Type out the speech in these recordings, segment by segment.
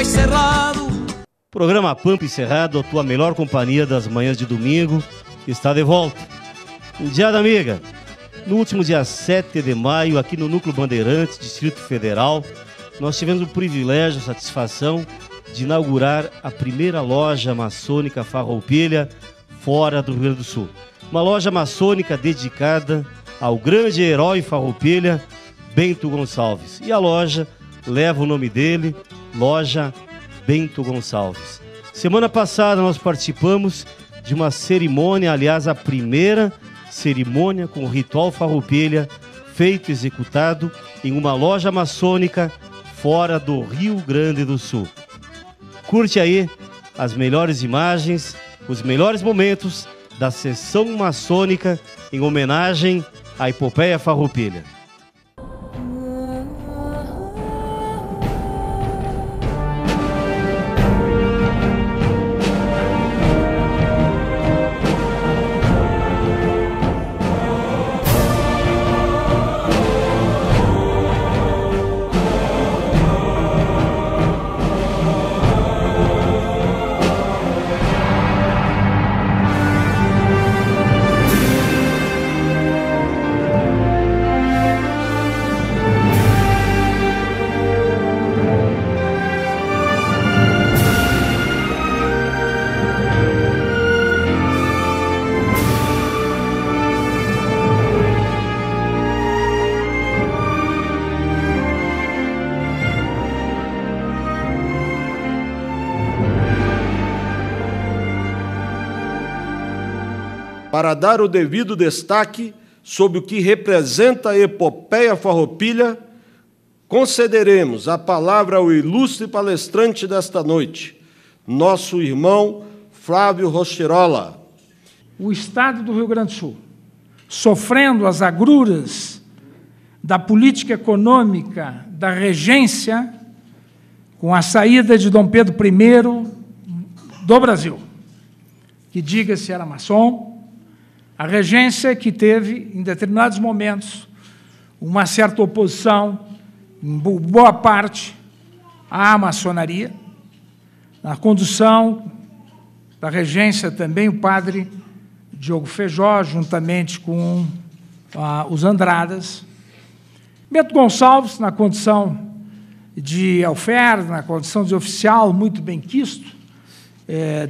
Cerrado. Programa Pampa e Cerrado, a tua melhor companhia das manhãs de domingo, está de volta. Indiada amiga, no último dia 7 de maio, aqui no Núcleo Bandeirantes, Distrito Federal, nós tivemos o privilégio, a satisfação de inaugurar a primeira loja maçônica Farroupilha fora do Rio Grande do Sul. Uma loja maçônica dedicada ao grande herói Farroupilha, Bento Gonçalves. E a loja leva o nome dele, Loja Bento Gonçalves. Semana passada nós participamos de uma cerimônia, aliás, a primeira cerimônia com o ritual Farroupilha, feito e executado em uma loja maçônica fora do Rio Grande do Sul. Curte aí as melhores imagens, os melhores momentos da sessão maçônica em homenagem à epopeia Farroupilha. Para dar o devido destaque sobre o que representa a epopeia Farroupilha, concederemos a palavra ao ilustre palestrante desta noite, nosso irmão Flávio Rocherola. O Estado do Rio Grande do Sul, sofrendo as agruras da política econômica da regência, com a saída de Dom Pedro I do Brasil, que, diga-se, era maçom, a regência que teve, em determinados momentos, uma certa oposição, em boa parte, à maçonaria. Na condução da regência também o padre Diogo Feijó, juntamente com os Andradas. Bento Gonçalves, na condição de alferes, na condição de oficial, muito benquisto,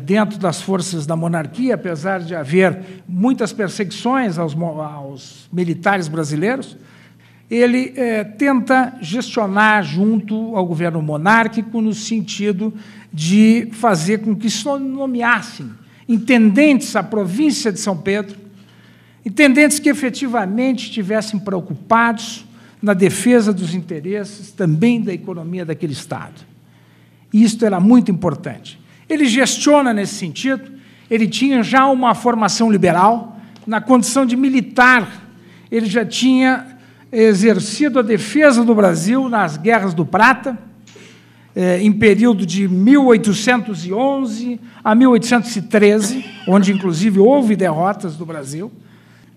dentro das forças da monarquia, apesar de haver muitas perseguições aos militares brasileiros, ele tenta gestionar junto ao governo monárquico no sentido de fazer com que se nomeassem intendentes à província de São Pedro, intendentes que efetivamente estivessem preocupados na defesa dos interesses também da economia daquele Estado. E isto era muito importante. Ele gestiona nesse sentido, ele tinha já uma formação liberal, na condição de militar, ele já tinha exercido a defesa do Brasil nas Guerras do Prata, em período de 1811 a 1813, onde, inclusive, houve derrotas do Brasil.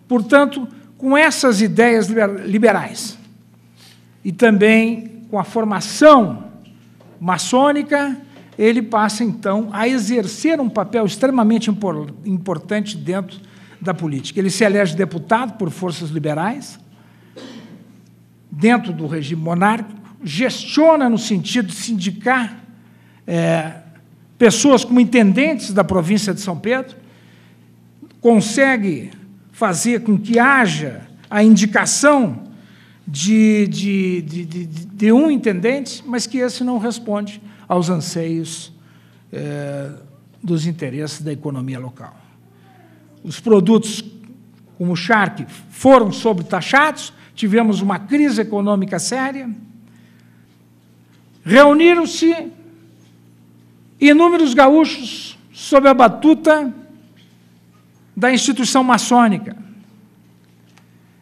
Portanto, com essas ideias liberais e também com a formação maçônica, ele passa, então, a exercer um papel extremamente importante dentro da política. Ele se elege deputado por forças liberais, dentro do regime monárquico, gestiona no sentido de sindicar pessoas como intendentes da província de São Pedro, consegue fazer com que haja a indicação de um intendente, mas que esse não responde aos anseios dos interesses da economia local. Os produtos como o charque foram sobretaxados, tivemos uma crise econômica séria, reuniram-se inúmeros gaúchos sob a batuta da instituição maçônica.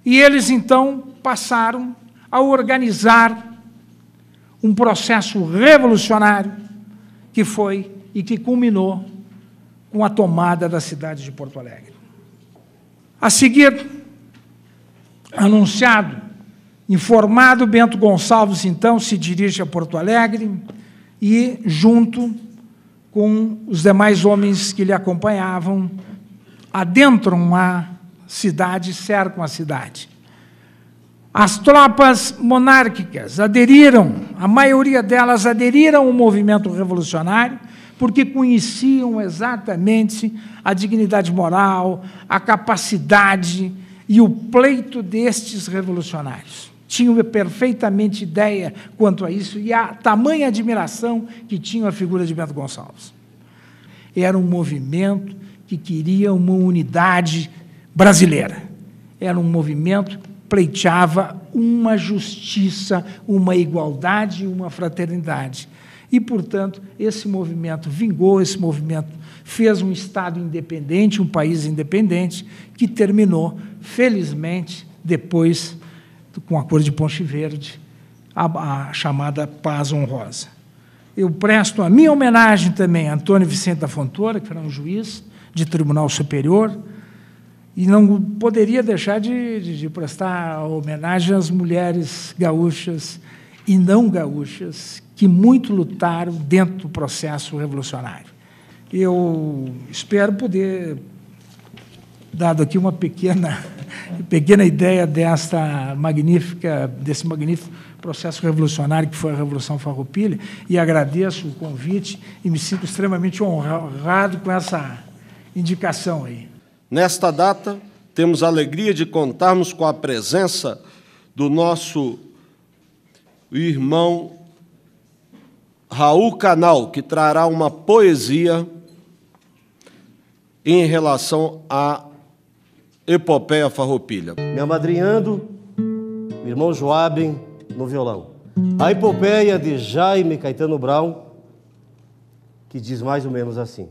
E eles, então, passaram a organizar um processo revolucionário que foi e que culminou com a tomada da cidade de Porto Alegre. A seguir, anunciado, informado, Bento Gonçalves, então, se dirige a Porto Alegre, e, junto com os demais homens que lhe acompanhavam, adentram a cidade, cercam a cidade. As tropas monárquicas aderiram, a maioria delas aderiram ao movimento revolucionário, porque conheciam exatamente a dignidade moral, a capacidade e o pleito destes revolucionários. Tinham perfeitamente ideia quanto a isso e a tamanha admiração que tinham a figura de Bento Gonçalves. Era um movimento que queria uma unidade brasileira. Era um movimento que pleiteava uma justiça, uma igualdade e uma fraternidade. E, portanto, esse movimento vingou, esse movimento fez um Estado independente, um país independente, que terminou, felizmente, depois, com o Acordo de Ponte Verde, a chamada Paz Honrosa. Eu presto a minha homenagem também a Antônio Vicente da Fontoura, que era um juiz de Tribunal Superior, e não poderia deixar de prestar homenagem às mulheres gaúchas e não gaúchas, que muito lutaram dentro do processo revolucionário. Eu espero poder, dado aqui uma pequena ideia desse magnífico processo revolucionário que foi a Revolução Farroupilha, e agradeço o convite e me sinto extremamente honrado com essa indicação aí. Nesta data, temos a alegria de contarmos com a presença do nosso irmão Raul Canal, que trará uma poesia em relação à epopeia Farroupilha. Me amadrinhando, o irmão Joaben no violão. A epopeia de Jaime Caetano Brown, que diz mais ou menos assim.